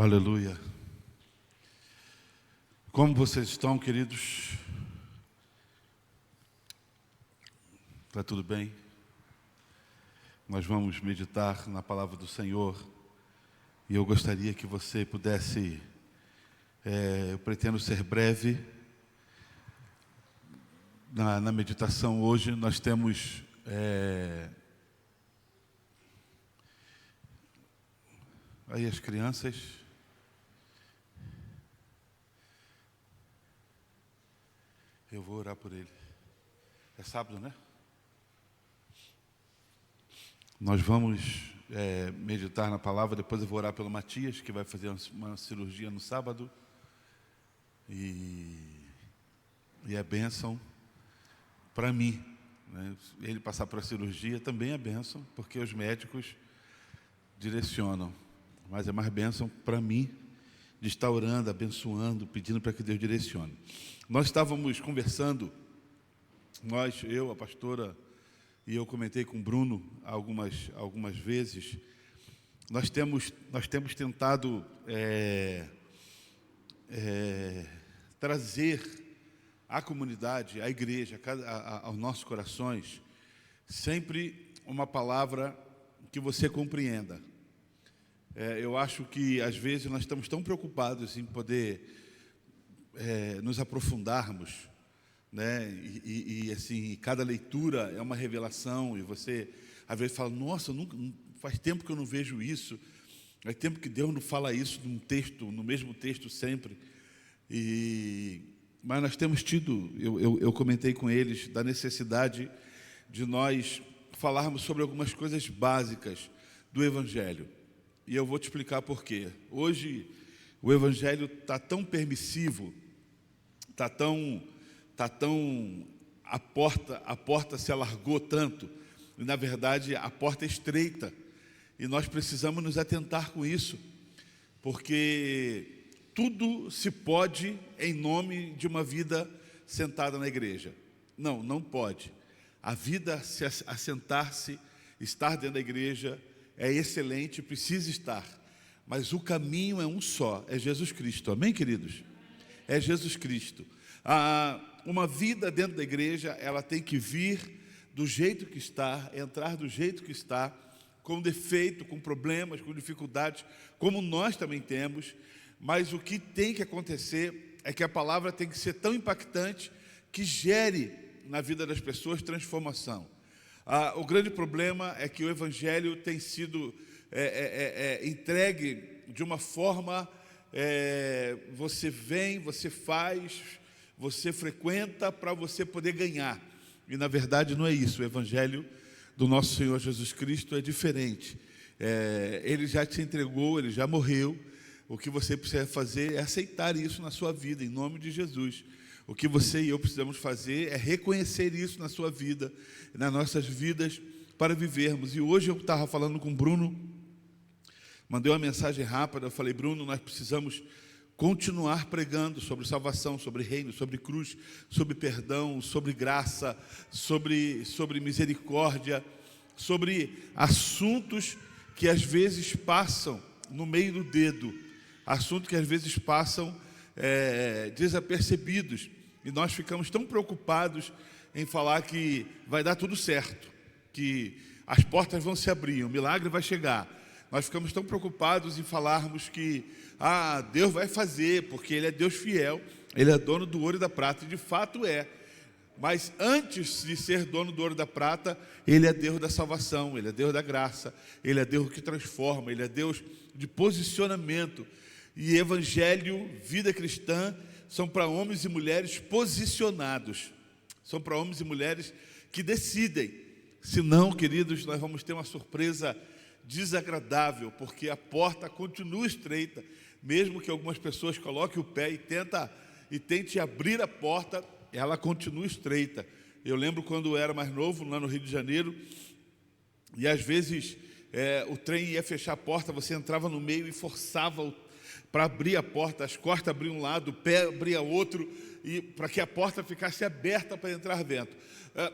Aleluia. Como vocês estão, queridos? Está tudo bem? Nós vamos meditar na palavra do Senhor e eu gostaria que você pudesse, eu pretendo ser breve na meditação hoje. Nós temos aí as crianças. Eu vou orar por ele. É sábado, né? Nós vamos meditar na palavra. Depois eu vou orar pelo Matias, que vai fazer uma cirurgia no sábado. E é bênção para mim, né? Ele passar por a cirurgia também é bênção, porque os médicos direcionam. Mas é mais bênção para mim de estar orando, abençoando, pedindo para que Deus direcione. Nós estávamos conversando, eu, a pastora, e eu comentei com o Bruno algumas vezes. Nós temos tentado trazer à comunidade, à igreja, aos nossos corações, sempre uma palavra que você compreenda. Eu acho que, às vezes, nós estamos tão preocupados em poder nos aprofundarmos, né? E assim, cada leitura é uma revelação, e você, às vezes, fala, nossa, faz tempo que eu não vejo isso, faz tempo que Deus não fala isso num texto, no mesmo texto sempre. Mas nós temos tido, eu comentei com eles, da necessidade de nós falarmos sobre algumas coisas básicas do Evangelho. E eu vou te explicar por quê. Hoje, o Evangelho está tão permissivo, está tão a porta se alargou tanto, e, na verdade, a porta é estreita. E nós precisamos nos atentar com isso, porque tudo se pode em nome de uma vida sentada na igreja. Não pode. A vida, assentar-se, estar dentro da igreja, é excelente, precisa estar, mas o caminho é um só, é Jesus Cristo. Amém, queridos? É Jesus Cristo. Uma vida dentro da igreja, ela tem que vir do jeito que está, entrar do jeito que está, com defeito, com problemas, com dificuldades, como nós também temos, mas o que tem que acontecer é que a palavra tem que ser tão impactante que gere na vida das pessoas transformação. O grande problema é que o Evangelho tem sido entregue de uma forma, você vem, você faz, você frequenta para você poder ganhar. E na verdade não é isso. O Evangelho do nosso Senhor Jesus Cristo é diferente. Ele já te entregou, Ele já morreu. O que você precisa fazer é aceitar isso na sua vida, em nome de Jesus. O que você e eu precisamos fazer é reconhecer isso na sua vida, nas nossas vidas, para vivermos. E hoje eu estava falando com o Bruno, mandei uma mensagem rápida, eu falei, Bruno, nós precisamos continuar pregando sobre salvação, sobre reino, sobre cruz, sobre perdão, sobre graça, sobre misericórdia, sobre assuntos que às vezes passam no meio do dedo, assuntos que às vezes passam desapercebidos. E nós ficamos tão preocupados em falar que vai dar tudo certo, que as portas vão se abrir, o milagre vai chegar. Nós ficamos tão preocupados em falarmos que Deus vai fazer, porque Ele é Deus fiel, Ele é dono do ouro e da prata, e de fato é. Mas antes de ser dono do ouro e da prata, Ele é Deus da salvação, Ele é Deus da graça, Ele é Deus que transforma, Ele é Deus de posicionamento. E Evangelho, vida cristã, são para homens e mulheres posicionados. São para homens e mulheres que decidem. Senão, queridos, nós vamos ter uma surpresa desagradável, porque a porta continua estreita, mesmo que algumas pessoas coloquem o pé e tente abrir a porta, ela continua estreita. Eu lembro quando eu era mais novo, lá no Rio de Janeiro, e às vezes o trem ia fechar a porta, você entrava no meio e forçava para abrir a porta, as costas abriam um lado, o pé abria outro, e para que a porta ficasse aberta para entrar vento.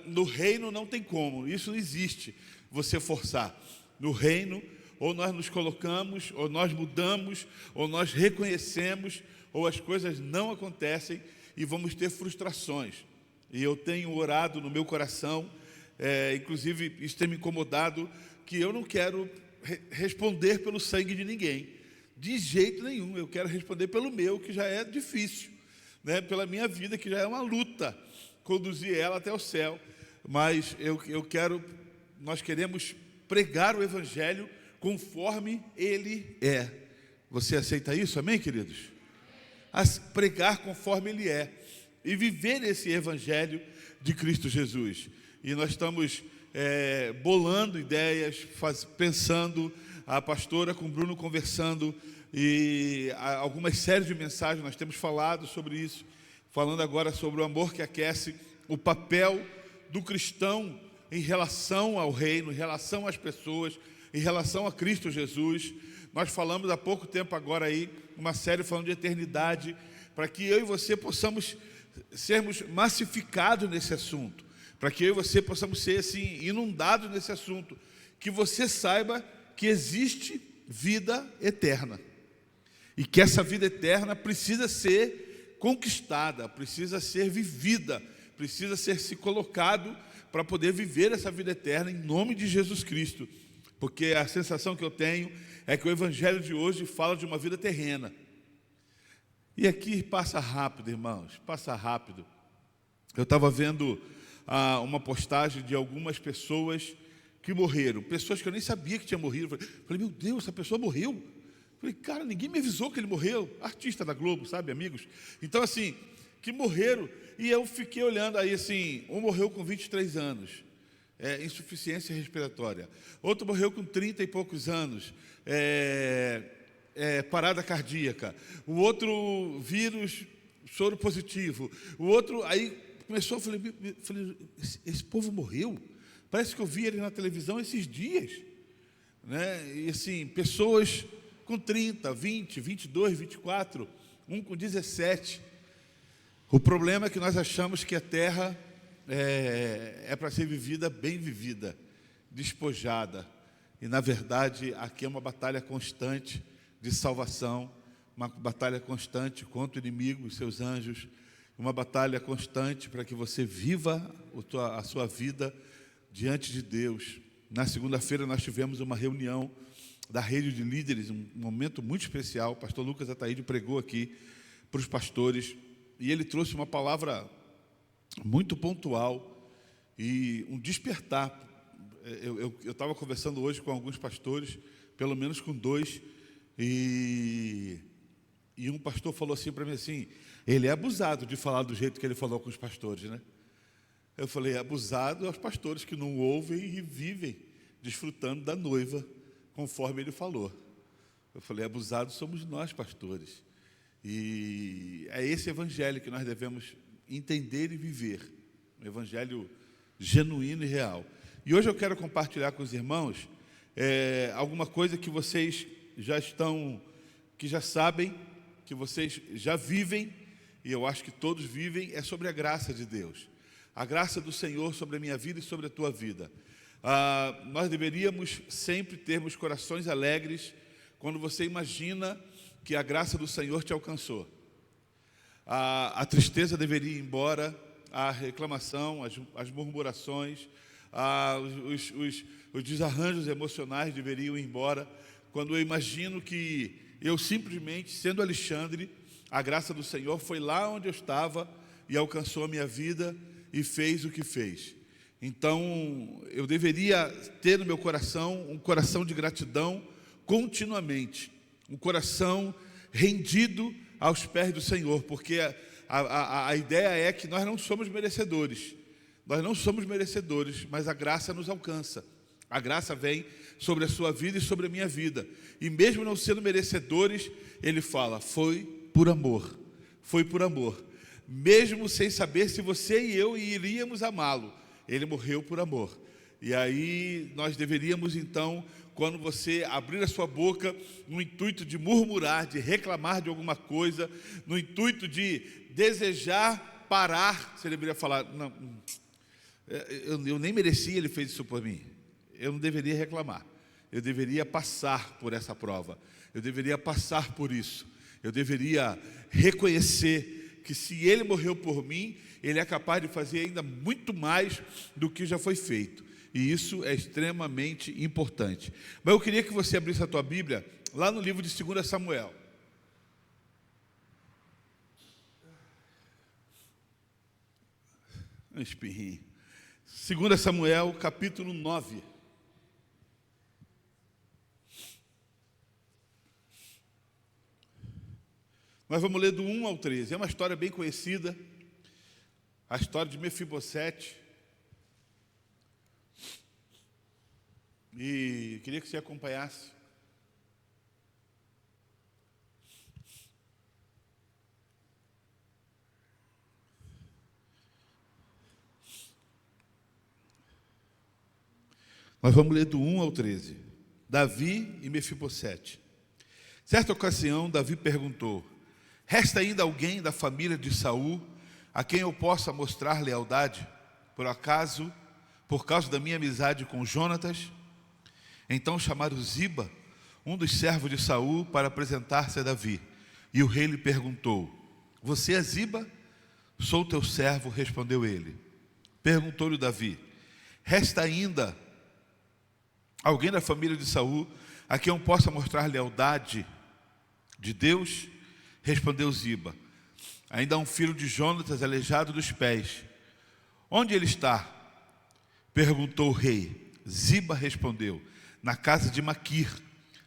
No reino não tem como, isso não existe, você forçar. No reino, ou nós nos colocamos, ou nós mudamos, ou nós reconhecemos, ou as coisas não acontecem e vamos ter frustrações. E eu tenho orado no meu coração, inclusive isso tem me incomodado, que eu não quero responder pelo sangue de ninguém, de jeito nenhum. Eu quero responder pelo meu, que já é difícil, né? Pela minha vida, que já é uma luta, conduzir ela até o céu. Mas nós queremos pregar o Evangelho conforme ele é. Você aceita isso? Amém, queridos? Pregar conforme ele é e viver esse Evangelho de Cristo Jesus. E nós estamos bolando ideias, pensando, a pastora com o Bruno conversando, e algumas séries de mensagens, nós temos falado sobre isso, falando agora sobre o amor que aquece, o papel do cristão em relação ao reino, em relação às pessoas, em relação a Cristo Jesus. Nós falamos há pouco tempo agora aí, uma série falando de eternidade, para que eu e você possamos sermos massificados nesse assunto, para que eu e você possamos ser assim, inundados nesse assunto, que você saiba que existe vida eterna, e que essa vida eterna precisa ser conquistada, precisa ser vivida, precisa ser se colocado para poder viver essa vida eterna em nome de Jesus Cristo, porque a sensação que eu tenho é que o Evangelho de hoje fala de uma vida terrena, e aqui passa rápido, irmãos, passa rápido. Eu estava vendo uma postagem de algumas pessoas que morreram, pessoas que eu nem sabia que tinham morrido. Falei, meu Deus, essa pessoa morreu. Falei, cara, ninguém me avisou que ele morreu. Artista da Globo, sabe, amigos? Então, assim, que morreram. E eu fiquei olhando aí, assim, um morreu com 23 anos, insuficiência respiratória. Outro morreu com 30 e poucos anos, parada cardíaca. O outro, vírus, soro positivo. O outro, aí começou, eu falei, esse povo morreu? Parece que eu vi ele na televisão esses dias, né? E assim, pessoas com 30, 20, 22, 24, um com 17. O problema é que nós achamos que a terra é para ser vivida, bem vivida, despojada. E, na verdade, aqui é uma batalha constante de salvação, uma batalha constante contra o inimigo e seus anjos, uma batalha constante para que você viva a sua vida diante de Deus. Na segunda-feira nós tivemos uma reunião da rede de líderes, um momento muito especial. O pastor Lucas Ataíde pregou aqui para os pastores, e ele trouxe uma palavra muito pontual e um despertar. Eu estava conversando hoje com alguns pastores, pelo menos com 2, e um pastor falou assim para mim assim, ele é abusado de falar do jeito que ele falou com os pastores, né? Eu falei, abusado aos pastores que não ouvem e vivem desfrutando da noiva, conforme ele falou. Eu falei, abusados somos nós, pastores. E é esse evangelho que nós devemos entender e viver, um evangelho genuíno e real. E hoje eu quero compartilhar com os irmãos alguma coisa que vocês que já sabem, que vocês já vivem, e eu acho que todos vivem, é sobre a graça de Deus. A graça do Senhor sobre a minha vida e sobre a tua vida. Nós deveríamos sempre termos corações alegres quando você imagina que a graça do Senhor te alcançou. A tristeza deveria ir embora, a reclamação, as murmurações, os desarranjos emocionais deveriam ir embora, quando eu imagino que eu simplesmente, sendo Alexandre, a graça do Senhor foi lá onde eu estava e alcançou a minha vida e fez o que fez. Então, eu deveria ter no meu coração um coração de gratidão continuamente, um coração rendido aos pés do Senhor, porque a ideia é que nós não somos merecedores, mas a graça nos alcança. A graça vem sobre a sua vida e sobre a minha vida, e mesmo não sendo merecedores, ele fala, foi por amor, mesmo sem saber se você e eu iríamos amá-lo, ele morreu por amor. E aí nós deveríamos então, quando você abrir a sua boca no intuito de murmurar, de reclamar de alguma coisa, no intuito de desejar parar, você deveria falar, não, eu nem merecia, ele fez isso por mim, eu não deveria reclamar, eu deveria passar por essa prova, eu deveria passar por isso, eu deveria reconhecer que se Ele morreu por mim, Ele é capaz de fazer ainda muito mais do que já foi feito. E isso é extremamente importante. Mas eu queria que você abrisse a tua Bíblia lá no livro de 2 Samuel. Um espirrinho. 2 Samuel, capítulo 9. Nós vamos ler do 1 ao 13. É uma história bem conhecida, a história de Mefibosete. E queria que você acompanhasse. Nós vamos ler do 1 ao 13. Davi e Mefibosete. Certa ocasião, Davi perguntou: resta ainda alguém da família de Saul a quem eu possa mostrar lealdade, por causa da minha amizade com Jonatas? Então chamaram Ziba, um dos servos de Saul, para apresentar-se a Davi. E o rei lhe perguntou: você é Ziba? Sou teu servo, respondeu ele. Perguntou-lhe Davi: resta ainda alguém da família de Saul a quem eu possa mostrar lealdade de Deus? Respondeu Ziba: ainda há um filho de Jonatas aleijado dos pés. Onde ele está? Perguntou o rei. Ziba respondeu: na casa de Maquir,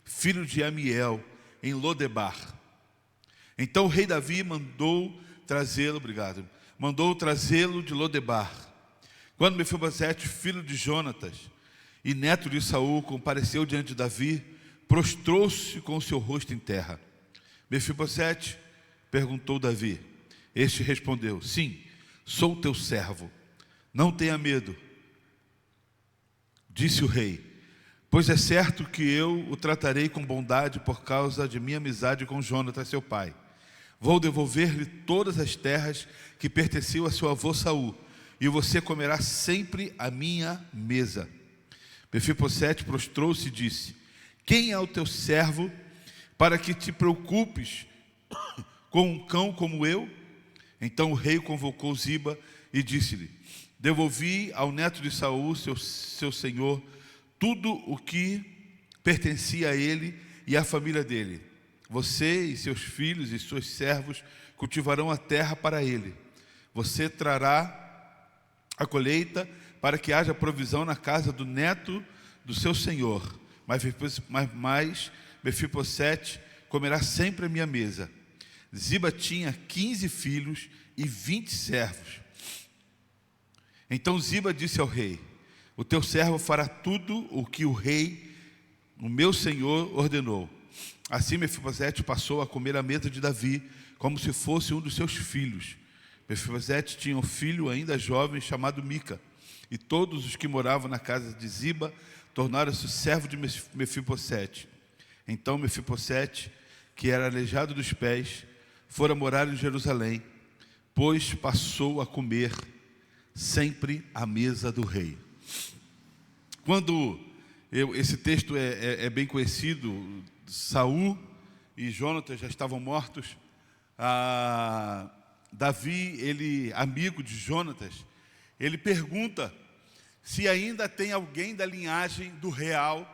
filho de Amiel, em Lodebar. Então o rei Davi mandou trazê-lo de Lodebar. Quando Mefibosete, filho de Jonatas e neto de Saul, compareceu diante de Davi, prostrou-se com o seu rosto em terra. Mefibosete, perguntou Davi. Este respondeu: sim, sou teu servo, não tenha medo. Disse o rei: pois é certo que eu o tratarei com bondade por causa de minha amizade com Jonatas, seu pai. Vou devolver-lhe todas as terras que pertenciam a seu avô Saul, e você comerá sempre à minha mesa. Mefibosete prostrou-se e disse: quem é o teu servo para que te preocupes com um cão como eu? Então o rei convocou Ziba e disse-lhe: devolvi ao neto de Saul, seu senhor, tudo o que pertencia a ele e à família dele. Você e seus filhos e seus servos cultivarão a terra para ele. Você trará a colheita para que haja provisão na casa do neto do seu senhor. Mas Mefibosete comerá sempre à minha mesa. Ziba tinha 15 filhos e 20 servos. Então Ziba disse ao rei: o teu servo fará tudo o que o rei, o meu senhor, ordenou. Assim Mefibosete passou a comer à mesa de Davi, como se fosse um dos seus filhos. Mefibosete tinha um filho ainda jovem chamado Mica, e todos os que moravam na casa de Ziba tornaram-se servo de Mefibosete. Então Mefibosete, que era aleijado dos pés, fora morar em Jerusalém, pois passou a comer sempre à mesa do rei. Esse texto é bem conhecido, Saul e Jonatas já estavam mortos. Davi, ele, amigo de Jonatas, ele pergunta se ainda tem alguém da linhagem do real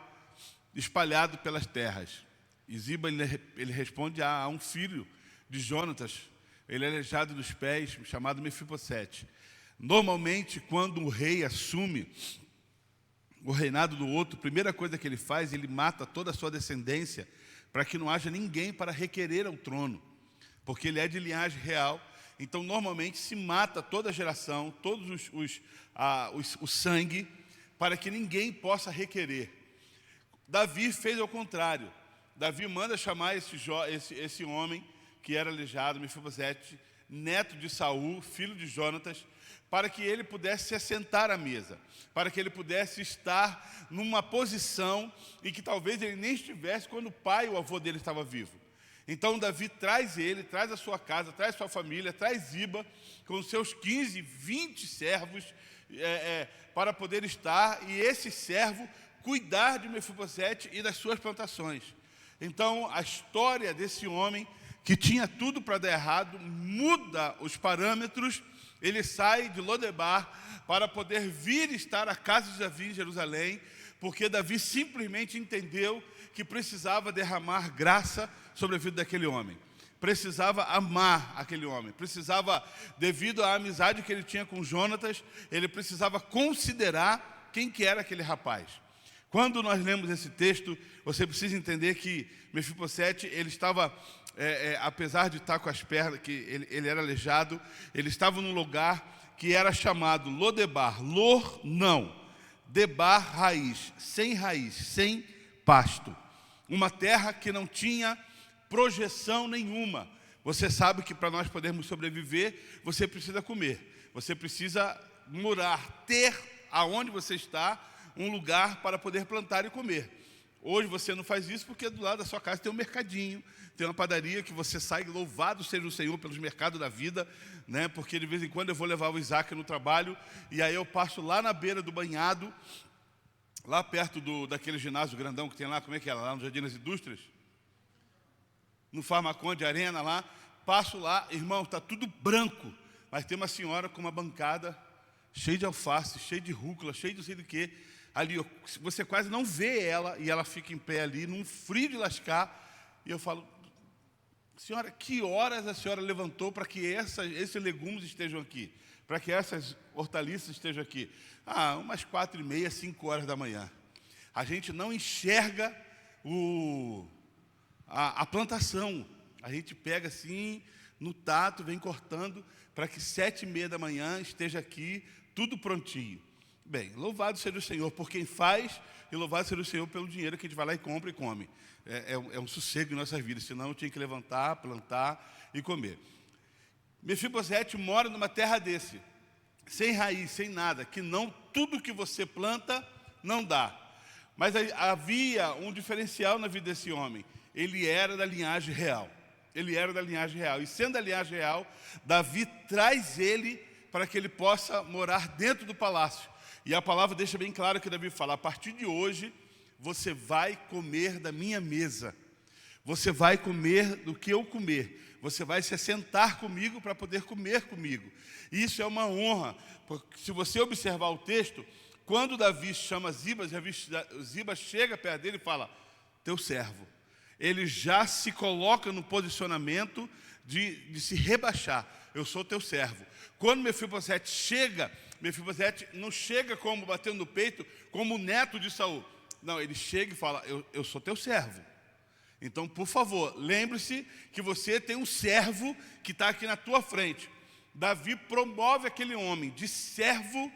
espalhado pelas terras. E Ziba, ele responde: há um filho de Jonatas, ele é aleijado dos pés, chamado Mefibosete. Normalmente, quando o rei assume o reinado do outro, a primeira coisa que ele faz, ele mata toda a sua descendência, para que não haja ninguém para requerer ao trono, porque ele é de linhagem real. Então normalmente se mata toda a geração, todos o sangue, para que ninguém possa requerer. Davi fez ao contrário. Davi manda chamar esse homem que era aleijado, Mefibosete, neto de Saul, filho de Jonatas, para que ele pudesse se assentar à mesa, para que ele pudesse estar numa posição em que talvez ele nem estivesse quando o pai, o avô dele, estava vivo. Então Davi traz ele, traz a sua casa, traz a sua família, traz Ziba, com seus 15, 20 servos, para poder estar, e esse servo cuidar de Mefibosete e das suas plantações. Então, a história desse homem que tinha tudo para dar errado, muda os parâmetros, ele sai de Lodebar para poder vir estar à casa de Davi em Jerusalém, porque Davi simplesmente entendeu que precisava derramar graça sobre a vida daquele homem. Precisava amar aquele homem, precisava, devido à amizade que ele tinha com Jonatas, ele precisava considerar quem que era aquele rapaz. Quando nós lemos esse texto, você precisa entender que Mefibosete, ele estava, apesar de estar com as pernas, que ele era aleijado, ele estava num lugar que era chamado Lodebar, Lor não, Debar raiz, sem pasto. Uma terra que não tinha projeção nenhuma. Você sabe que para nós podermos sobreviver, você precisa comer, você precisa morar, ter aonde você está um lugar para poder plantar e comer. Hoje você não faz isso porque do lado da sua casa tem um mercadinho, tem uma padaria que você sai, louvado seja o Senhor pelos mercados da vida, né? Porque de vez em quando eu vou levar o Isaac no trabalho e aí eu passo lá na beira do banhado, lá perto daquele ginásio grandão que tem lá, como é que é? Lá no Jardim das Indústrias, no Farmaconde Arena lá, passo lá, irmão, está tudo branco, mas tem uma senhora com uma bancada cheia de alface, cheia de rúcula, cheia de não sei do que, ali você quase não vê ela, e ela fica em pé ali, num frio de lascar, e eu falo, senhora, que horas a senhora levantou para que esses legumes estejam aqui? Para que essas hortaliças estejam aqui? Umas 4h30, 5 horas da manhã. A gente não enxerga a plantação. A gente pega assim, no tato, vem cortando, para que 7h30 da manhã esteja aqui, tudo prontinho. Bem, louvado seja o Senhor por quem faz, e louvado seja o Senhor pelo dinheiro que a gente vai lá e compra e come. É um sossego em nossas vidas, senão eu tinha que levantar, plantar e comer. Mefibosete mora numa terra desse, sem raiz, sem nada, que não, tudo que você planta não dá. Mas havia um diferencial na vida desse homem. Ele era da linhagem real. Ele era da linhagem real. E sendo da linhagem real, Davi traz ele para que ele possa morar dentro do palácio. E a palavra deixa bem claro que Davi fala, a partir de hoje, você vai comer da minha mesa. Você vai comer do que eu comer. Você vai se assentar comigo para poder comer comigo. E isso é uma honra, porque se você observar o texto, quando Davi chama Ziba, Ziba chega perto dele e fala, teu servo. Ele já se coloca no posicionamento de se rebaixar. Eu sou teu servo. Quando Mefibosete chega, Mefibosete não chega como batendo no peito, como o neto de Saul. Não, ele chega e fala, eu sou teu servo. Então, por favor, lembre-se que você tem um servo que está aqui na tua frente. Davi promove aquele homem de servo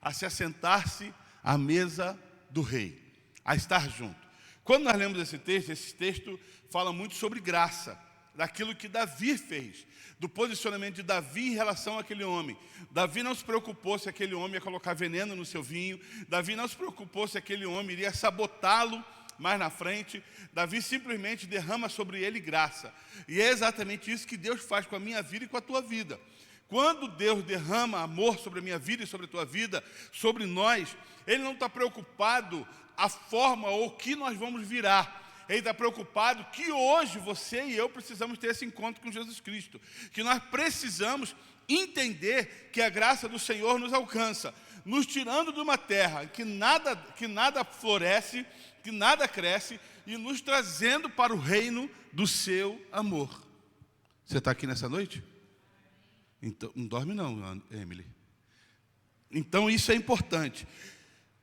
a se assentar-se à mesa do rei, a estar junto. Quando nós lemos esse texto fala muito sobre graça, daquilo que Davi fez, do posicionamento de Davi em relação àquele homem. Davi não se preocupou se aquele homem ia colocar veneno no seu vinho, Davi não se preocupou se aquele homem iria sabotá-lo mais na frente. Davi simplesmente derrama sobre ele graça. E é exatamente isso que Deus faz com a minha vida e com a tua vida. Quando Deus derrama amor sobre a minha vida e sobre a tua vida, sobre nós, Ele não está preocupado a forma ou o que nós vamos virar. Ele está preocupado que hoje você e eu precisamos ter esse encontro com Jesus Cristo. Que nós precisamos entender que a graça do Senhor nos alcança, nos tirando de uma terra que nada floresce, que nada cresce, e nos trazendo para o reino do seu amor. Você está aqui nessa noite? Então, não dorme não, Emily. Então isso é importante.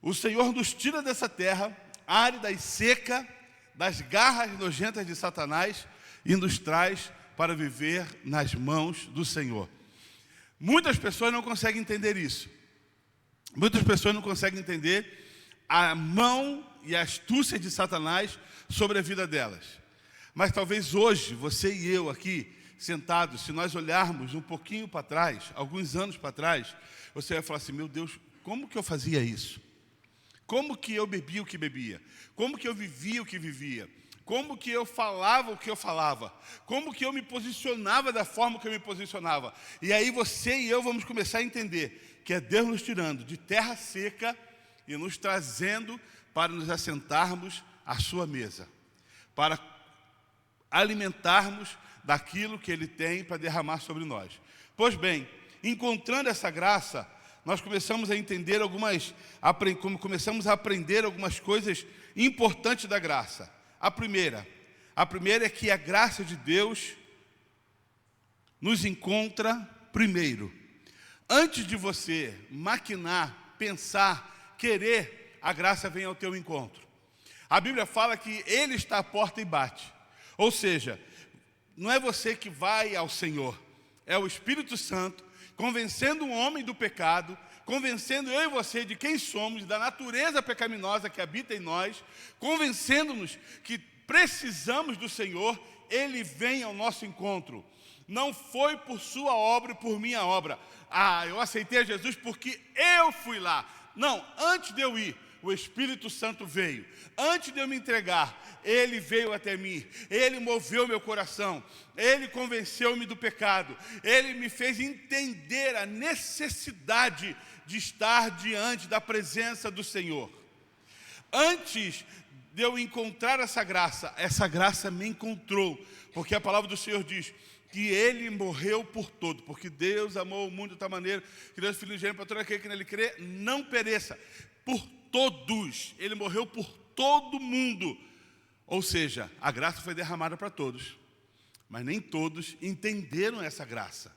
O Senhor nos tira dessa terra árida e seca, das garras nojentas de Satanás, e nos traz para viver nas mãos do Senhor. Muitas pessoas não conseguem entender isso. Muitas pessoas não conseguem entender a mão e a astúcia de Satanás sobre a vida delas. Mas talvez hoje, você e eu aqui, sentados, se nós olharmos um pouquinho para trás, alguns anos para trás, você vai falar assim, meu Deus, como que eu fazia isso? Como que eu bebia o que bebia? Como que eu vivia o que vivia? Como que eu falava o que eu falava? Como que eu me posicionava da forma que eu me posicionava? E aí você e eu vamos começar a entender que é Deus nos tirando de terra seca e nos trazendo para nos assentarmos à sua mesa, para alimentarmos daquilo que Ele tem para derramar sobre nós. Pois bem, encontrando essa graça, nós começamos a entender começamos a aprender algumas coisas importantes da graça. A primeira é que a graça de Deus nos encontra primeiro. Antes de você maquinar, pensar, querer, a graça vem ao teu encontro. A Bíblia fala que Ele está à porta e bate. Ou seja, não é você que vai ao Senhor, é o Espírito Santo convencendo o homem do pecado, convencendo eu e você de quem somos, da natureza pecaminosa que habita em nós, convencendo-nos que precisamos do Senhor. Ele vem ao nosso encontro. Não foi por sua obra e por minha obra. Eu aceitei a Jesus porque eu fui lá. Não, antes de eu ir, o Espírito Santo veio. Antes de eu me entregar, Ele veio até mim. Ele moveu meu coração. Ele convenceu-me do pecado. Ele me fez entender a necessidade de estar diante da presença do Senhor. Antes de eu encontrar essa graça me encontrou. Porque a palavra do Senhor diz que Ele morreu por todo, porque Deus amou o mundo de tal maneira que Deus Filho ingênuo para todo aquele que nele crê não pereça. Por todos, Ele morreu por todo mundo. Ou seja, a graça foi derramada para todos, mas nem todos entenderam essa graça.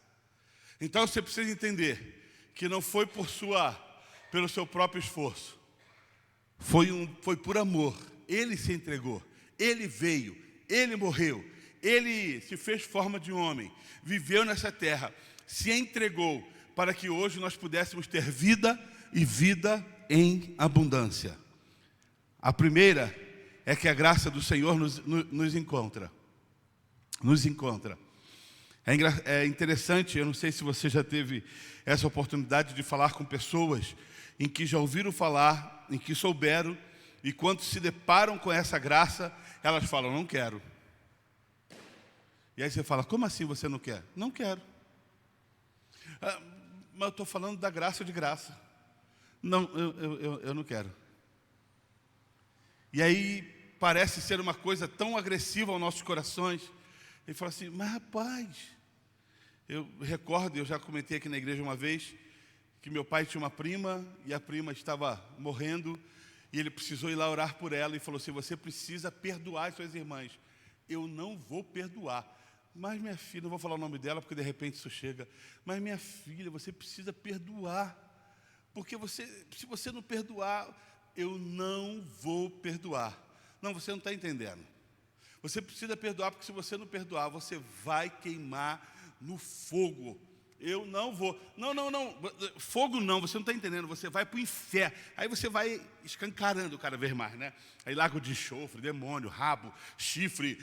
Então você precisa entender que não foi pelo seu próprio esforço, foi por amor. Ele se entregou, Ele veio, Ele morreu, Ele se fez forma de homem, viveu nessa terra, se entregou para que hoje nós pudéssemos ter vida e vida em abundância. A primeira é que a graça do Senhor nos encontra. Nos encontra. É interessante, eu não sei se você já teve essa oportunidade de falar com pessoas em que já ouviram falar, em que souberam, e quando se deparam com essa graça, elas falam, não quero. E aí você fala, como assim você não quer? Não quero. Mas eu estou falando da graça de graça. Não, eu não quero. E aí parece ser uma coisa tão agressiva aos nossos corações. Ele fala assim, mas rapaz, eu recordo, eu já comentei aqui na igreja uma vez, que meu pai tinha uma prima, e a prima estava morrendo, e ele precisou ir lá orar por ela, e falou assim, você precisa perdoar as suas irmãs. Eu não vou perdoar. Mas minha filha, não vou falar o nome dela, porque de repente isso chega, mas minha filha, você precisa perdoar, porque se você não perdoar, eu não vou perdoar. Não, você não está entendendo. Você precisa perdoar, porque se você não perdoar, você vai queimar no fogo. Eu não vou. Não. Fogo não, você não está entendendo. Você vai para o inferno. Aí você vai escancarando cada vez mais, né? Aí lago de enxofre, demônio, rabo, chifre,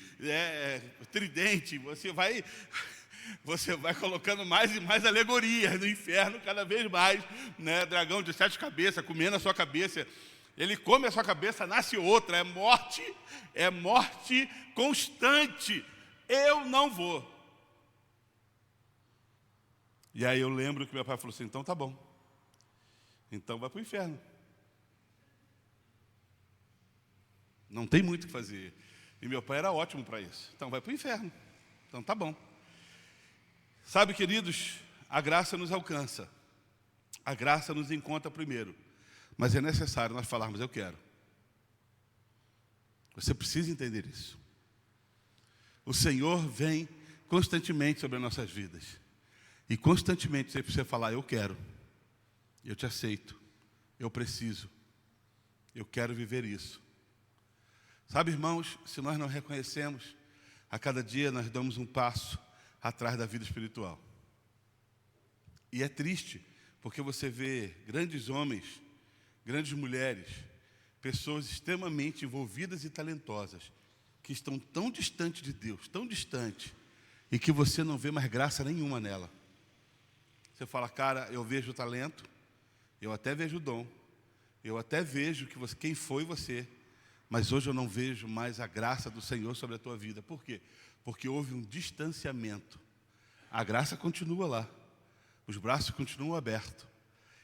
tridente. Você vai colocando mais e mais alegorias no inferno, cada vez mais, né? Dragão de 7 cabeças, comendo a sua cabeça. Ele come a sua cabeça, nasce outra. É morte constante. Eu não vou. E aí eu lembro que meu pai falou assim, então tá bom. Então vai para o inferno. Não tem muito o que fazer. E meu pai era ótimo para isso. Então vai para o inferno. Então tá bom. Sabe, queridos, a graça nos alcança. A graça nos encontra primeiro. Mas é necessário nós falarmos, eu quero. Você precisa entender isso. O Senhor vem constantemente sobre as nossas vidas. E constantemente você precisa falar, eu quero, eu te aceito, eu preciso, eu quero viver isso. Sabe, irmãos, se nós não reconhecemos, a cada dia nós damos um passo atrás da vida espiritual. E é triste, porque você vê grandes homens, grandes mulheres, pessoas extremamente envolvidas e talentosas, que estão tão distantes de Deus, tão distantes, e que você não vê mais graça nenhuma nela. Você fala, cara, eu vejo o talento, eu até vejo o dom, eu até vejo quem foi você, mas hoje eu não vejo mais a graça do Senhor sobre a tua vida. Por quê? Porque houve um distanciamento. A graça continua lá, os braços continuam abertos.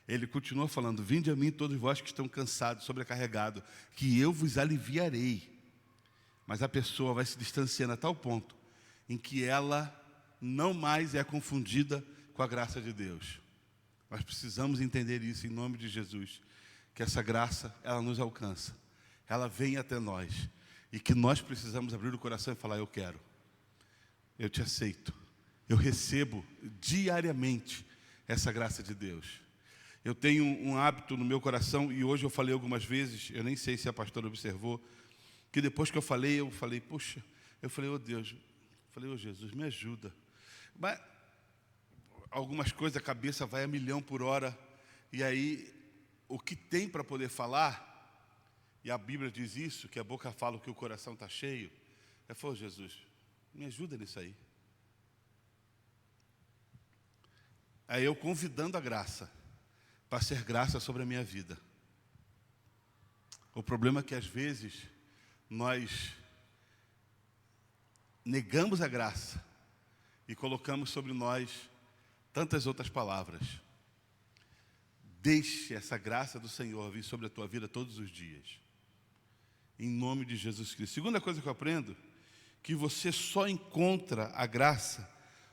Ele continua falando: vinde a mim todos vós que estão cansados, sobrecarregados, que eu vos aliviarei. Mas a pessoa vai se distanciando a tal ponto em que ela não mais é confundida com a graça de Deus. Nós precisamos entender isso em nome de Jesus, que essa graça, ela nos alcança, ela vem até nós, e que nós precisamos abrir o coração e falar: eu quero, eu te aceito, eu recebo diariamente essa graça de Deus. Eu tenho um hábito no meu coração, e hoje eu falei algumas vezes, eu nem sei se a pastora observou, que depois que eu falei, puxa, oh Deus, oh Jesus, me ajuda. Mas algumas coisas, a cabeça vai a 1.000.000 por hora, e aí o que tem para poder falar, e a Bíblia diz isso, que a boca fala o que o coração está cheio, falar: Jesus, me ajuda nisso aí. Aí eu convidando a graça, para ser graça sobre a minha vida. O problema é que às vezes nós negamos a graça e colocamos sobre nós tantas outras palavras. Deixe essa graça do Senhor vir sobre a tua vida todos os dias, em nome de Jesus Cristo. Segunda coisa que eu aprendo, que você só encontra a graça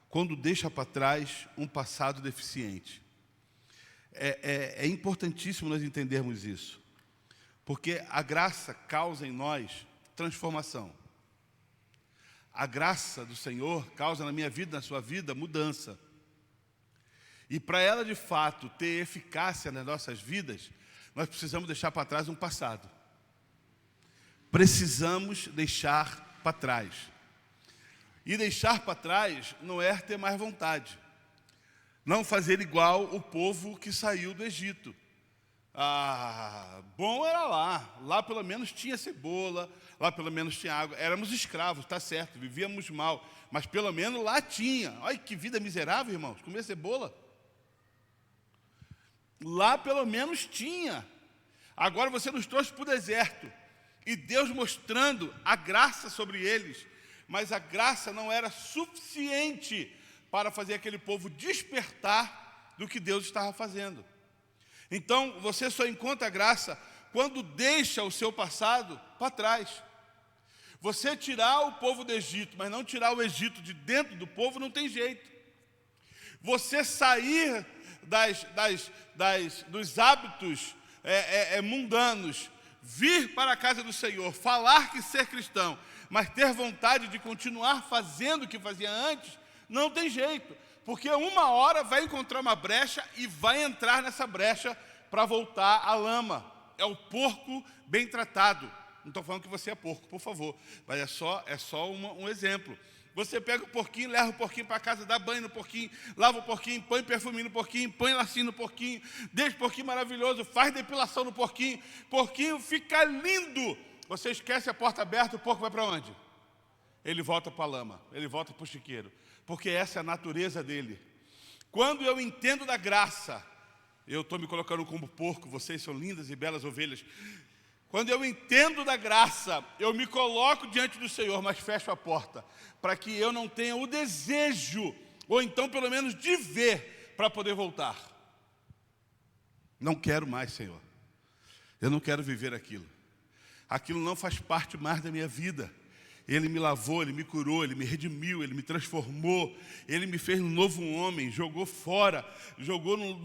quando deixa para trás um passado deficiente. É importantíssimo nós entendermos isso, porque a graça causa em nós transformação. A graça do Senhor causa na minha vida, na sua vida, mudança. E para ela de fato ter eficácia nas nossas vidas, nós precisamos deixar para trás um passado. Precisamos deixar para trás. E deixar para trás não é ter mais vontade. Não fazer igual o povo que saiu do Egito. Bom era lá pelo menos tinha cebola, lá pelo menos tinha água. Éramos escravos, está certo, vivíamos mal, mas pelo menos lá tinha. Olha que vida miserável, irmãos, comer cebola. Lá pelo menos tinha. Agora você nos trouxe para o deserto, e Deus mostrando a graça sobre eles, mas a graça não era suficiente para fazer aquele povo despertar do que Deus estava fazendo. Então, você só encontra graça quando deixa o seu passado para trás. Você tirar o povo do Egito, mas não tirar o Egito de dentro do povo, não tem jeito. Você sair dos hábitos mundanos, vir para a casa do Senhor, falar que ser cristão, mas ter vontade de continuar fazendo o que fazia antes, não tem jeito, porque uma hora vai encontrar uma brecha e vai entrar nessa brecha para voltar à lama. É o porco bem tratado. Não estou falando que você é porco, por favor, mas é só um exemplo. Você pega o porquinho, leva o porquinho para casa, dá banho no porquinho, lava o porquinho, põe perfume no porquinho, põe lacinho no porquinho, deixa o porquinho maravilhoso, faz depilação no porquinho, porquinho fica lindo. Você esquece a porta aberta, o porco vai para onde? Ele volta para a lama, ele volta para o chiqueiro, porque essa é a natureza dele. Quando eu entendo da graça, eu estou me colocando como porco, vocês são lindas e belas ovelhas. Quando eu entendo da graça, eu me coloco diante do Senhor, mas fecho a porta, para que eu não tenha o desejo, ou então pelo menos de ver, para poder voltar. Não quero mais, Senhor. Eu não quero viver aquilo. Aquilo não faz parte mais da minha vida. Ele me lavou, Ele me curou, Ele me redimiu, Ele me transformou, Ele me fez um novo homem, jogou fora, jogou no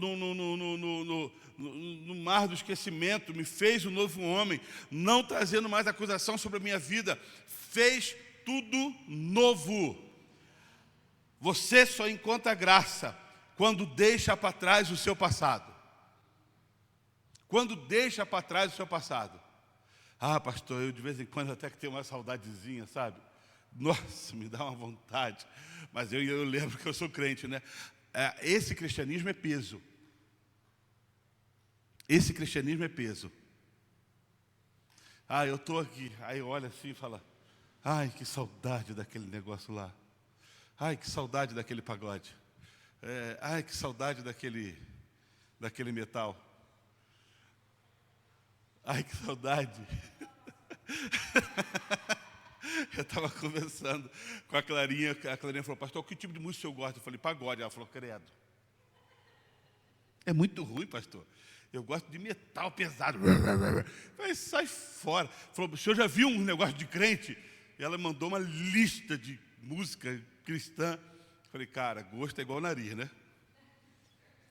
mar do esquecimento, me fez um novo homem, não trazendo mais acusação sobre a minha vida, fez tudo novo. Você só encontra graça quando deixa para trás o seu passado. Quando deixa para trás o seu passado. Pastor, eu de vez em quando até que tenho uma saudadezinha, sabe? Nossa, me dá uma vontade. Mas eu lembro que eu sou crente, né? Esse cristianismo é peso. Esse cristianismo é peso. Eu estou aqui. Aí olha assim e fala: ai, que saudade daquele negócio lá. Ai, que saudade daquele pagode. Ai, que saudade daquele metal. Ai, que saudade. Eu estava conversando com a Clarinha falou: pastor, que tipo de música eu gosto? Eu falei: pagode. Ela falou: credo. É muito ruim, pastor. Eu gosto de metal pesado. Falei, sai fora. Falou, o senhor já viu um negócio de crente? E ela mandou uma lista de música cristã. Falei, cara, gosto é igual nariz, né?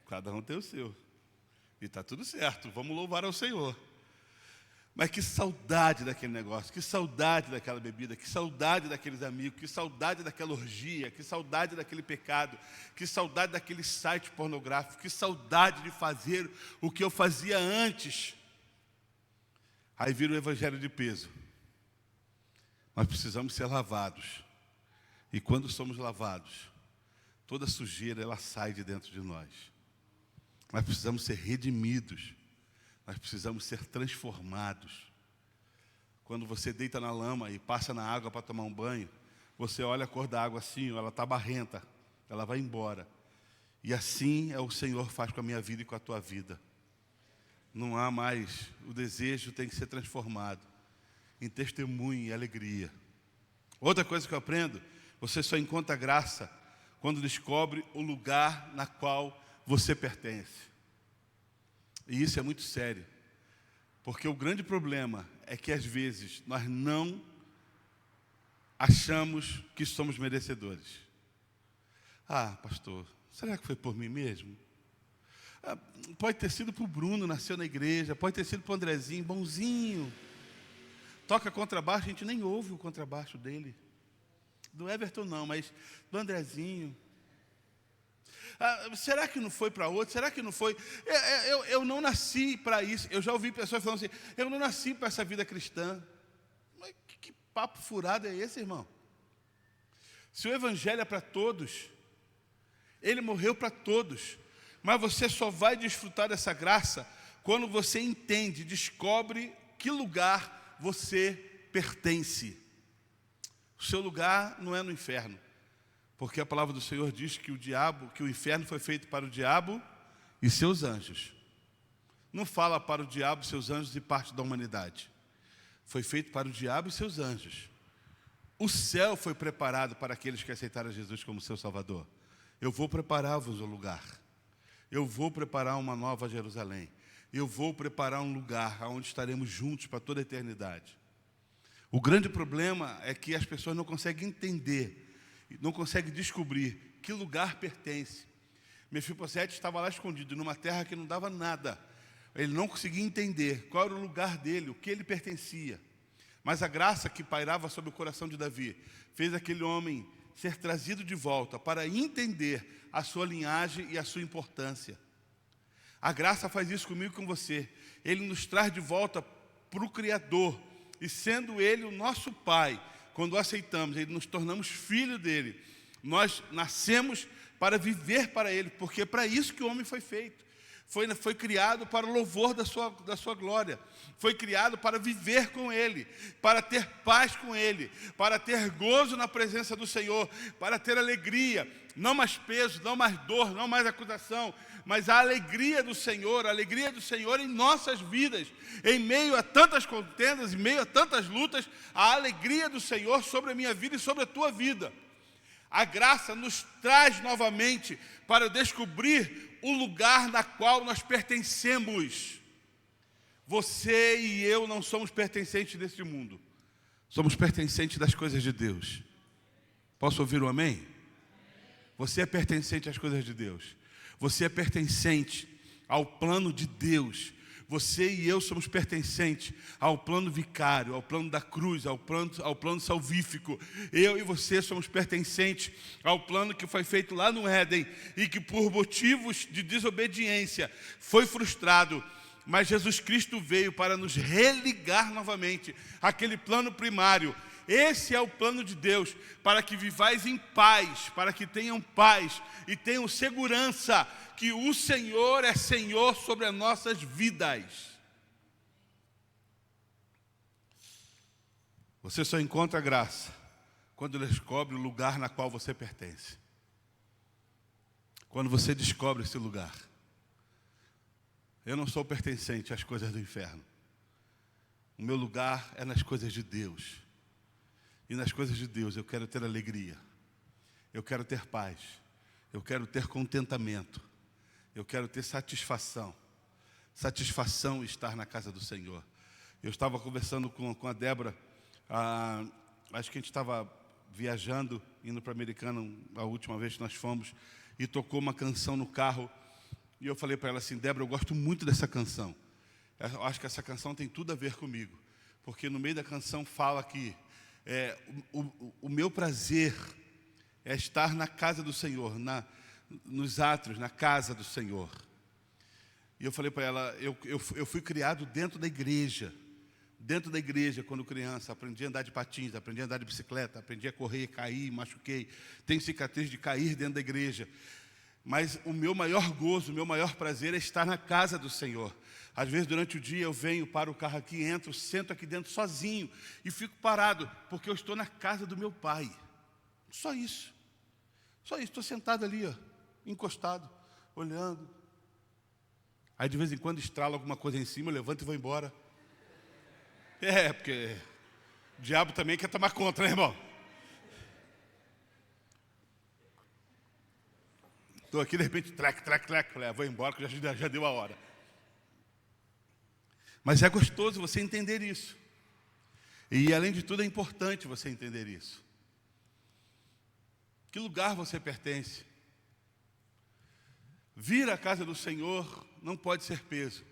Cada um tem o seu. E está tudo certo, vamos louvar ao Senhor. Mas que saudade daquele negócio, que saudade daquela bebida, que saudade daqueles amigos, que saudade daquela orgia, que saudade daquele pecado, que saudade daquele site pornográfico, que saudade de fazer o que eu fazia antes. Aí vira o evangelho de peso. Nós precisamos ser lavados. E quando somos lavados, toda sujeira ela sai de dentro de nós. Nós precisamos ser redimidos. Nós precisamos ser transformados. Quando você deita na lama e passa na água para tomar um banho, você olha a cor da água assim, ela está barrenta, ela vai embora. E assim é o Senhor faz com a minha vida e com a tua vida. Não há mais, o desejo tem que ser transformado em testemunho e alegria. Outra coisa que eu aprendo, você só encontra graça quando descobre o lugar na qual você pertence. E isso é muito sério, porque o grande problema é que às vezes nós não achamos que somos merecedores. Ah, pastor, será que foi por mim mesmo? Pode ter sido para o Bruno, nasceu na igreja, pode ter sido para o Andrezinho, bonzinho. Toca contrabaixo, a gente nem ouve o contrabaixo dele. Do Everton não, mas do Andrezinho. Será que não foi para outro? Será que não foi? Eu não nasci para isso. Eu já ouvi pessoas falando assim, eu não nasci para essa vida cristã. Mas que papo furado é esse, irmão? Se o evangelho é para todos, ele morreu para todos, mas você só vai desfrutar dessa graça quando você entende, descobre que lugar você pertence. O seu lugar não é no inferno. Porque a palavra do Senhor diz que o inferno foi feito para o diabo e seus anjos. Não fala para o diabo, seus anjos e parte da humanidade. Foi feito para o diabo e seus anjos. O céu foi preparado para aqueles que aceitaram Jesus como seu Salvador. Eu vou preparar-vos um lugar. Eu vou preparar uma nova Jerusalém. Eu vou preparar um lugar onde estaremos juntos para toda a eternidade. O grande problema é que as pessoas não conseguem entender, não consegue descobrir que lugar pertence. Mefibosete estava lá escondido, numa terra que não dava nada. Ele não conseguia entender qual era o lugar dele, o que ele pertencia. Mas a graça que pairava sobre o coração de Davi fez aquele homem ser trazido de volta para entender a sua linhagem e a sua importância. A graça faz isso comigo e com você. Ele nos traz de volta para o Criador. E sendo Ele o nosso Pai, quando o aceitamos, nos tornamos filhos dele. Nós nascemos para viver para ele, porque é para isso que o homem foi feito. Foi criado para o louvor da sua glória. Foi criado para viver com ele, para ter paz com ele, para ter gozo na presença do Senhor, para ter alegria, não mais peso, não mais dor, não mais acusação, mas a alegria do Senhor em nossas vidas, em meio a tantas contendas, em meio a tantas lutas, a alegria do Senhor sobre a minha vida e sobre a tua vida. A graça nos traz novamente para descobrir o lugar na qual nós pertencemos. Você e eu não somos pertencentes deste mundo, somos pertencentes das coisas de Deus. Posso ouvir um amém? Você é pertencente às coisas de Deus. Você é pertencente ao plano de Deus. Você e eu somos pertencentes ao plano vicário, ao plano da cruz, ao plano salvífico. Eu e você somos pertencentes ao plano que foi feito lá no Éden e que por motivos de desobediência foi frustrado. Mas Jesus Cristo veio para nos religar novamente àquele plano primário. Esse é o plano de Deus, para que vivais em paz, para que tenham paz e tenham segurança que o Senhor é Senhor sobre as nossas vidas. Você só encontra graça quando descobre o lugar na qual você pertence. Quando você descobre esse lugar. Eu não sou pertencente às coisas do inferno. O meu lugar é nas coisas de Deus. E nas coisas de Deus eu quero ter alegria. Eu quero ter paz. Eu quero ter contentamento. Eu quero ter satisfação. Satisfação em estar na casa do Senhor. Eu estava conversando com a Débora, acho que a gente estava viajando, indo para a Americana, a última vez que nós fomos, e tocou uma canção no carro, e eu falei para ela assim: Débora, eu gosto muito dessa canção. Eu acho que essa canção tem tudo a ver comigo, porque no meio da canção fala que o meu prazer é estar na casa do Senhor, nos átrios, na casa do Senhor. E eu falei para ela, eu fui criado dentro da igreja. Dentro da igreja, quando criança, aprendi a andar de patins, aprendi a andar de bicicleta, aprendi a correr, caí, machuquei. Tenho cicatriz de cair dentro da igreja. Mas o meu maior gozo, o meu maior prazer é estar na casa do Senhor. Às vezes, durante o dia, eu venho, paro o carro aqui, entro, sento aqui dentro sozinho e fico parado, porque eu estou na casa do meu Pai. Só isso. Só isso. Estou sentado ali, encostado, olhando. Aí, de vez em quando, estrala alguma coisa em cima, eu levanto e vou embora. Porque o diabo também quer tomar conta, né, irmão? Estou aqui, de repente, trac. Falei, vou embora, que já deu a hora. Mas é gostoso você entender isso. E, além de tudo, é importante você entender isso. Que lugar você pertence? Vir à casa do Senhor não pode ser peso.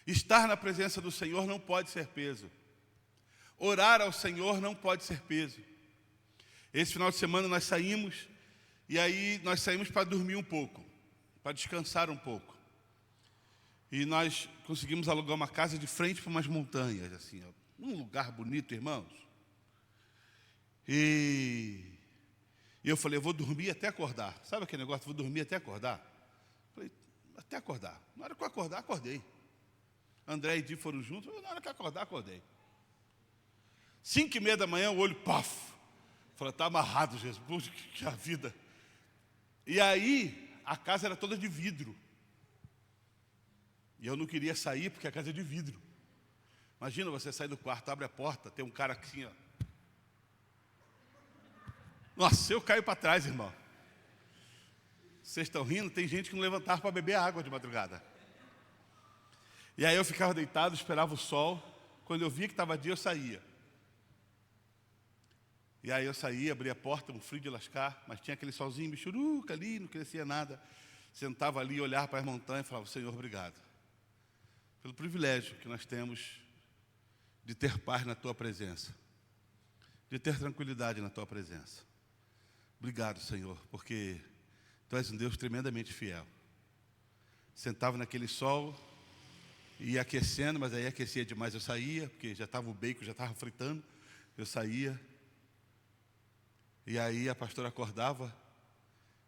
Estar na presença do Senhor não pode ser peso. Orar ao Senhor não pode ser peso. Esse final de semana nós saímos, e aí nós saímos para dormir um pouco, para descansar um pouco. E nós conseguimos alugar uma casa de frente para umas montanhas, assim, um lugar bonito, irmãos. E eu falei, eu vou dormir até acordar. Sabe aquele negócio, vou dormir até acordar? Falei, até acordar. Na hora que eu acordar, acordei. André e Di foram juntos, na hora que eu acordar, acordei. 5:30 da manhã, o olho, paf. Falei, está amarrado, Jesus, puxa, que a vida. E aí, a casa era toda de vidro. E eu não queria sair, porque a casa é de vidro. Imagina você sair do quarto, abre a porta, tem um cara assim, Nossa, eu caio para trás, irmão. Vocês estão rindo? Tem gente que não levantava para beber água de madrugada. E aí eu ficava deitado, esperava o sol. Quando eu via que estava dia, eu saía. E aí eu saía, abria a porta, um frio de lascar, mas tinha aquele solzinho michuruca ali, não crescia nada. Sentava ali, olhava para as montanhas e falava, Senhor, obrigado. Pelo privilégio que nós temos de ter paz na Tua presença. De ter tranquilidade na Tua presença. Obrigado, Senhor, porque Tu és um Deus tremendamente fiel. Sentava naquele sol, ia aquecendo, mas aí aquecia demais, eu saía, porque já estava o bacon, já estava fritando, eu saía. E aí a pastora acordava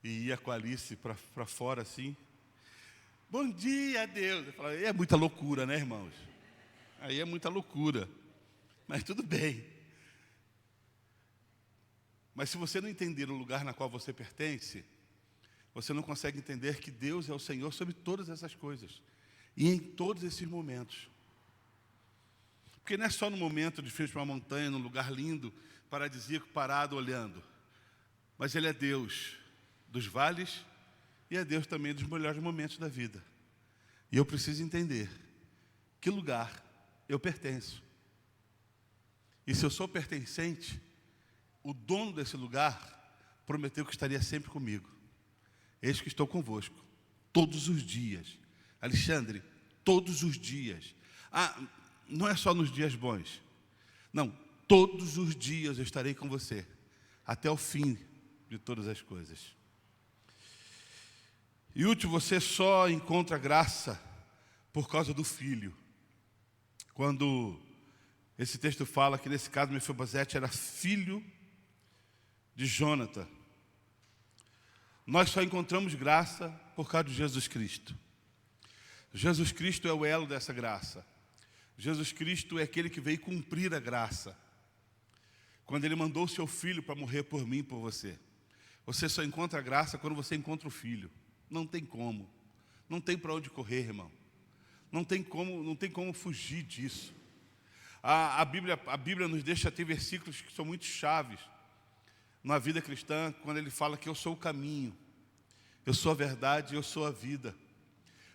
e ia com a Alice para fora assim. Bom dia, Deus. Eu falava, é muita loucura, né, irmãos? Aí é muita loucura, mas tudo bem. Mas se você não entender o lugar na qual você pertence, você não consegue entender que Deus é o Senhor sobre todas essas coisas. E em todos esses momentos. Porque não é só no momento de frente para uma montanha, num lugar lindo, paradisíaco, parado, olhando. Mas Ele é Deus dos vales e é Deus também dos melhores momentos da vida. E eu preciso entender que lugar eu pertenço. E se eu sou pertencente, o dono desse lugar prometeu que estaria sempre comigo. Eis que estou convosco, todos os dias. Alexandre, todos os dias. Não é só nos dias bons. Não, todos os dias eu estarei com você. Até o fim de todas as coisas. E último, você só encontra graça por causa do filho. Quando esse texto fala que nesse caso Mefibosete era filho de Jonathan. Nós só encontramos graça por causa de Jesus Cristo. Jesus Cristo é o elo dessa graça. Jesus Cristo é aquele que veio cumprir a graça. Quando Ele mandou o seu Filho para morrer por mim e por você. Você só encontra a graça quando você encontra o Filho. Não tem como. Não tem para onde correr, irmão. Não tem como fugir disso. A Bíblia nos deixa ter versículos que são muito chaves na vida cristã, quando Ele fala que eu sou o caminho, eu sou a verdade, eu sou a vida.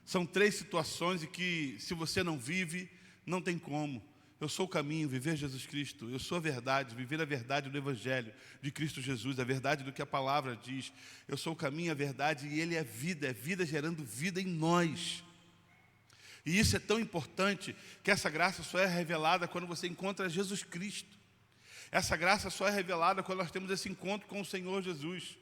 São 3 situações em que, se você não vive, não tem como. Eu sou o caminho, viver Jesus Cristo. Eu sou a verdade, viver a verdade do Evangelho de Cristo Jesus, a verdade do que a palavra diz. Eu sou o caminho, a verdade, e Ele é vida gerando vida em nós. E isso é tão importante, que essa graça só é revelada quando você encontra Jesus Cristo. Essa graça só é revelada quando nós temos esse encontro com o Senhor Jesus.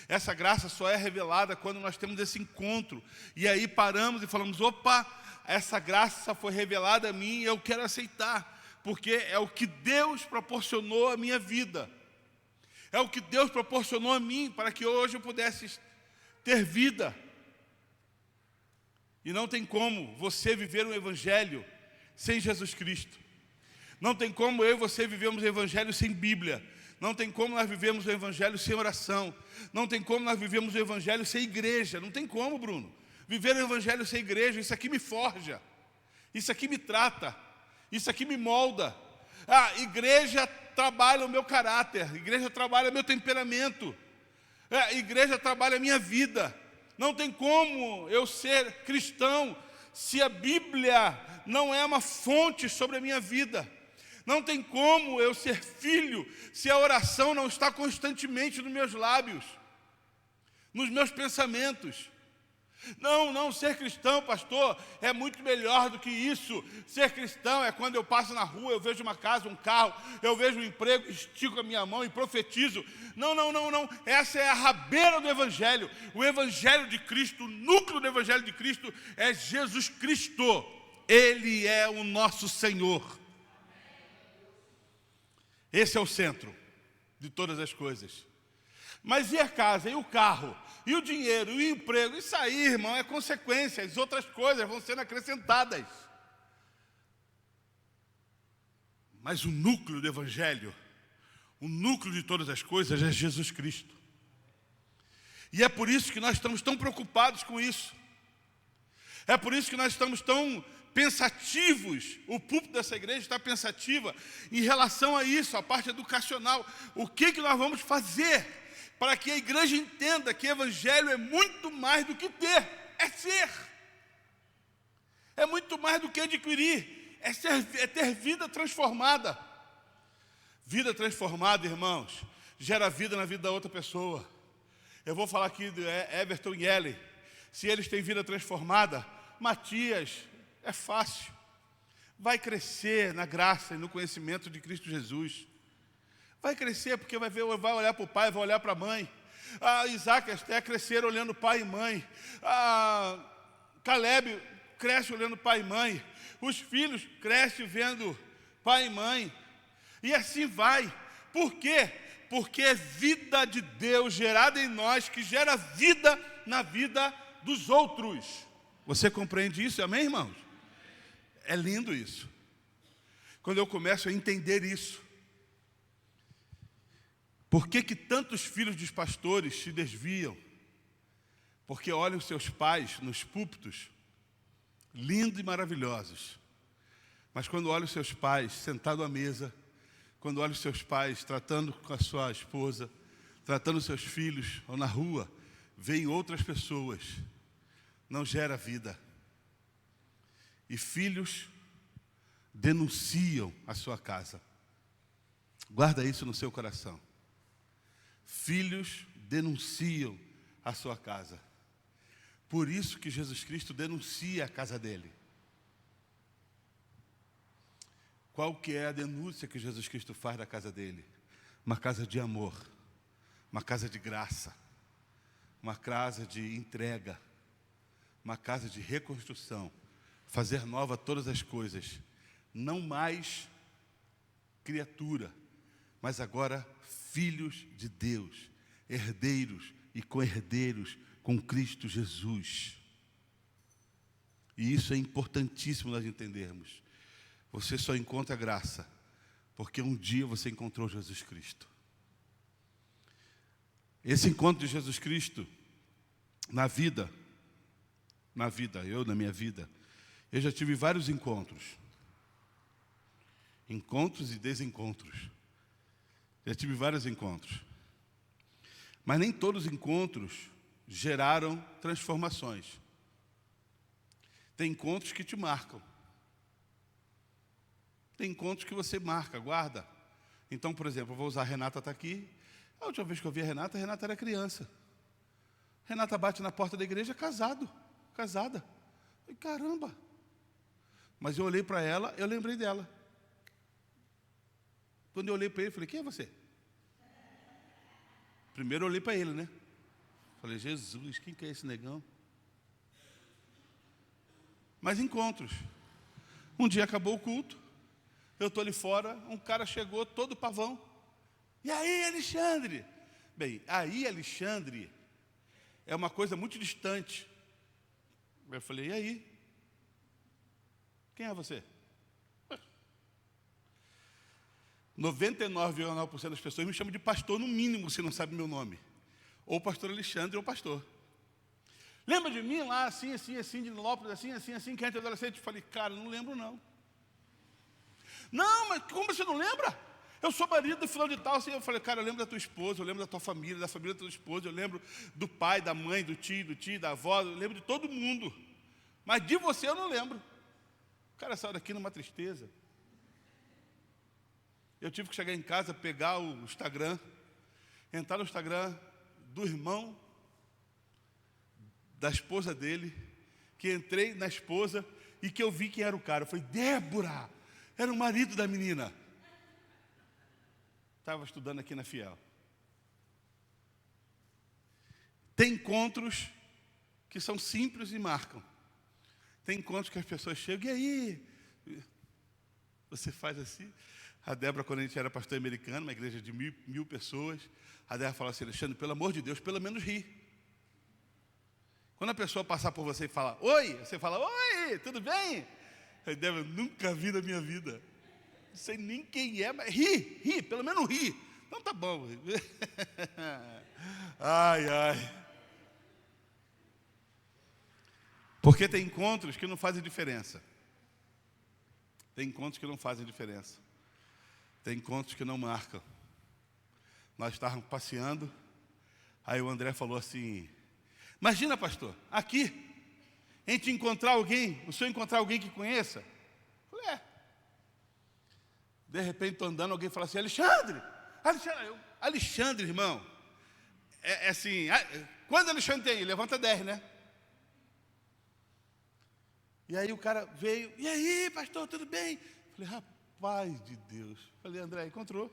Essa graça só é revelada quando nós temos esse encontro. E aí paramos e falamos, opa, essa graça foi revelada a mim e eu quero aceitar. Porque é o que Deus proporcionou à minha vida. É o que Deus proporcionou a mim para que hoje eu pudesse ter vida. E não tem como você viver um evangelho sem Jesus Cristo. Não tem como eu e você vivemos o evangelho sem Bíblia. Não tem como nós vivemos o evangelho sem oração. Não tem como nós vivemos o evangelho sem igreja. Não tem como, Bruno. Viver o evangelho sem igreja, isso aqui me forja. Isso aqui me trata. Isso aqui me molda. A igreja trabalha o meu caráter. A igreja trabalha o meu temperamento. A igreja trabalha a minha vida. Não tem como eu ser cristão se a Bíblia não é uma fonte sobre a minha vida. Não tem como eu ser filho se a oração não está constantemente nos meus lábios, nos meus pensamentos. Não, ser cristão, pastor, é muito melhor do que isso. Ser cristão é quando eu passo na rua, eu vejo uma casa, um carro, eu vejo um emprego, estico a minha mão e profetizo. Não. Essa é a rabeira do Evangelho. O Evangelho de Cristo, o núcleo do Evangelho de Cristo é Jesus Cristo. Ele é o nosso Senhor. Esse é o centro de todas as coisas. Mas e a casa, e o carro, e o dinheiro, e o emprego? Isso aí, irmão, é consequência. As outras coisas vão sendo acrescentadas. Mas o núcleo do Evangelho, o núcleo de todas as coisas é Jesus Cristo. E é por isso que nós estamos tão preocupados com isso. É por isso que nós estamos tão pensativos, o púlpito dessa igreja está pensativa em relação a isso, a parte educacional. O que nós vamos fazer para que a igreja entenda que evangelho é muito mais do que ter, é ser. É muito mais do que adquirir, é ter vida transformada. Vida transformada, irmãos, gera vida na vida da outra pessoa. Eu vou falar aqui de Everton e Ellen. Se eles têm vida transformada, Matias, é fácil. Vai crescer na graça e no conhecimento de Cristo Jesus. Vai crescer porque vai olhar para o pai, vai olhar para a mãe. Isaac e Esté cresceram olhando pai e mãe. Caleb cresce olhando pai e mãe. Os filhos crescem vendo pai e mãe. E assim vai. Por quê? Porque é vida de Deus gerada em nós que gera vida na vida dos outros. Você compreende isso? Amém, irmãos? É lindo isso. Quando eu começo a entender isso. Por que tantos filhos dos pastores se desviam? Porque olham seus pais nos púlpitos, lindos e maravilhosos. Mas quando olham seus pais sentados à mesa, quando olham seus pais tratando com a sua esposa, tratando seus filhos, ou na rua, veem outras pessoas, não gera vida. E filhos denunciam a sua casa. Guarda isso no seu coração. Filhos denunciam a sua casa. Por isso que Jesus Cristo denuncia a casa dele. Qual que é a denúncia que Jesus Cristo faz da casa dele? Uma casa de amor, uma casa de graça, uma casa de entrega, uma casa de reconstrução, fazer nova todas as coisas, não mais criatura, mas agora filhos de Deus, herdeiros e co-herdeiros com Cristo Jesus. E isso é importantíssimo nós entendermos. Você só encontra graça porque um dia você encontrou Jesus Cristo. Esse encontro de Jesus Cristo na minha vida, eu já tive vários encontros e desencontros. Já tive vários encontros. Mas nem todos os encontros geraram transformações. Tem encontros que te marcam. Tem encontros que você marca, guarda. Então, por exemplo, eu vou usar a Renata está aqui. A última vez que eu vi a Renata era criança. Renata bate na porta da igreja casada. Falei, caramba. Mas eu olhei para ela, eu lembrei dela. Quando eu olhei para ele, falei, quem é você? Primeiro eu olhei para ele, né? Falei, Jesus, quem que é esse negão? Mas encontros. Um dia acabou o culto, eu estou ali fora, um cara chegou todo pavão. E aí, Alexandre? Bem, aí, Alexandre, é uma coisa muito distante. Eu falei, e aí? Quem é você? 99,9% das pessoas me chamam de pastor, no mínimo, se não sabe meu nome. Ou pastor Alexandre, ou pastor. Lembra de mim lá, assim, de Nilópolis, assim, que é adolescente? Eu falei, cara, não lembro não. Não, mas como você não lembra? Eu sou marido do fulano de tal. Assim, eu falei, cara, eu lembro da tua esposa, eu lembro da tua família, da família da tua esposa, eu lembro do pai, da mãe, do tio, da avó, eu lembro de todo mundo. Mas de você eu não lembro. O cara saiu daqui numa tristeza. Eu tive que chegar em casa, pegar o Instagram, entrar no Instagram do irmão da esposa dele, que entrei na esposa e que eu vi quem era o cara. Eu falei, Débora, era o marido da menina. Estava estudando aqui na Fiel. Tem encontros que são simples e marcam. Tem encontros que as pessoas chegam, e aí? Você faz assim. A Débora, quando a gente era pastor americano, uma igreja de mil pessoas, a Débora falava assim, Alexandre, pelo amor de Deus, pelo menos ri. Quando a pessoa passar por você e falar, oi, você fala, oi, tudo bem? A Débora, nunca vi na minha vida. Não sei nem quem é, mas ri, pelo menos ri. Então tá bom. Ai. Porque tem encontros que não fazem diferença. Tem encontros que não fazem diferença. Tem encontros que não marcam. Nós estávamos passeando, aí o André falou assim, imagina, pastor, aqui, a gente encontrar alguém, o senhor encontrar alguém que conheça? Eu falei, De repente estou andando, alguém fala assim, Alexandre, irmão, é assim, quando Alexandre tem aí? Levanta 10, né? E aí o cara veio, e aí, pastor, tudo bem? Falei, rapaz de Deus. Falei, André, encontrou?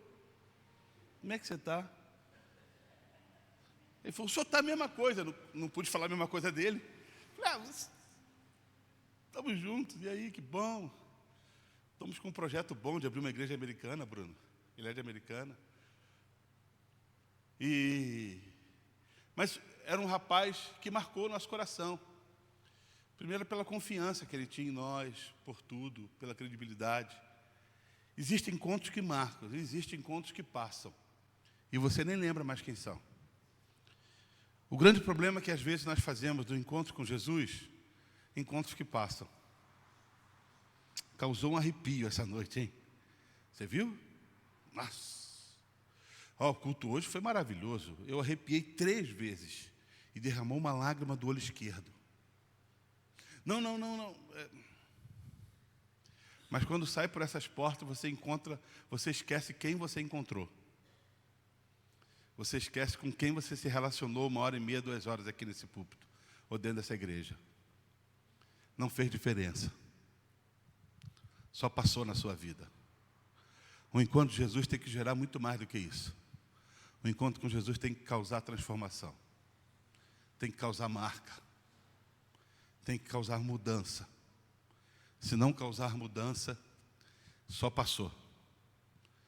Como é que você está? Ele falou, o senhor está a mesma coisa. Não pude falar a mesma coisa dele. Falei, estamos juntos, e aí, que bom. Estamos com um projeto bom de abrir uma igreja americana, Bruno. Ele é de Americana. Mas era um rapaz que marcou nosso coração. Primeiro pela confiança que ele tinha em nós, por tudo, pela credibilidade. Existem encontros que marcam, existem encontros que passam. E você nem lembra mais quem são. O grande problema é que às vezes nós fazemos do encontro com Jesus, encontros que passam. Causou um arrepio essa noite, hein? Você viu? Nossa! O culto hoje foi maravilhoso. Eu arrepiei 3 vezes e derramou uma lágrima do olho esquerdo. Não. Mas quando sai por essas portas, você esquece quem você encontrou. Você esquece com quem você se relacionou 1h30, 2 horas aqui nesse púlpito, ou dentro dessa igreja. Não fez diferença. Só passou na sua vida. O encontro com Jesus tem que gerar muito mais do que isso. O encontro com Jesus tem que causar transformação. Tem que causar marca. Tem que causar mudança. Se não causar mudança, só passou.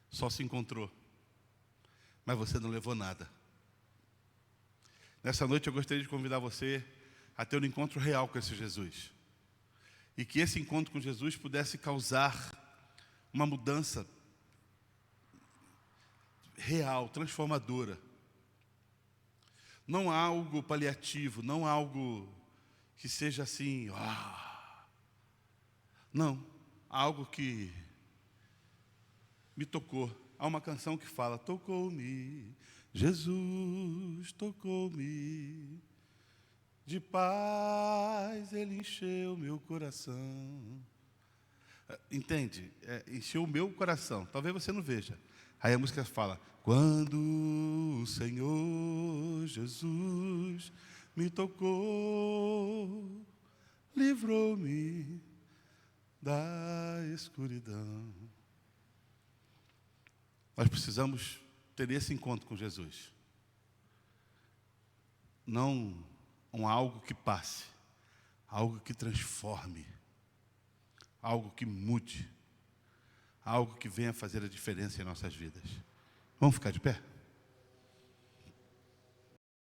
Só se encontrou. Mas você não levou nada. Nessa noite eu gostaria de convidar você a ter um encontro real com esse Jesus. E que esse encontro com Jesus pudesse causar uma mudança real, transformadora. Não algo paliativo, não algo que seja assim, não, algo que me tocou. Há uma canção que fala, tocou-me, Jesus tocou-me. de paz Ele encheu meu coração. Entende? Encheu o meu coração. Talvez você não veja. Aí a música fala: quando o Senhor Jesus me tocou, livrou-me da escuridão. Nós precisamos ter esse encontro com Jesus. Não algo que passe, algo que transforme, algo que mude, algo que venha fazer a diferença em nossas vidas. Vamos ficar de pé?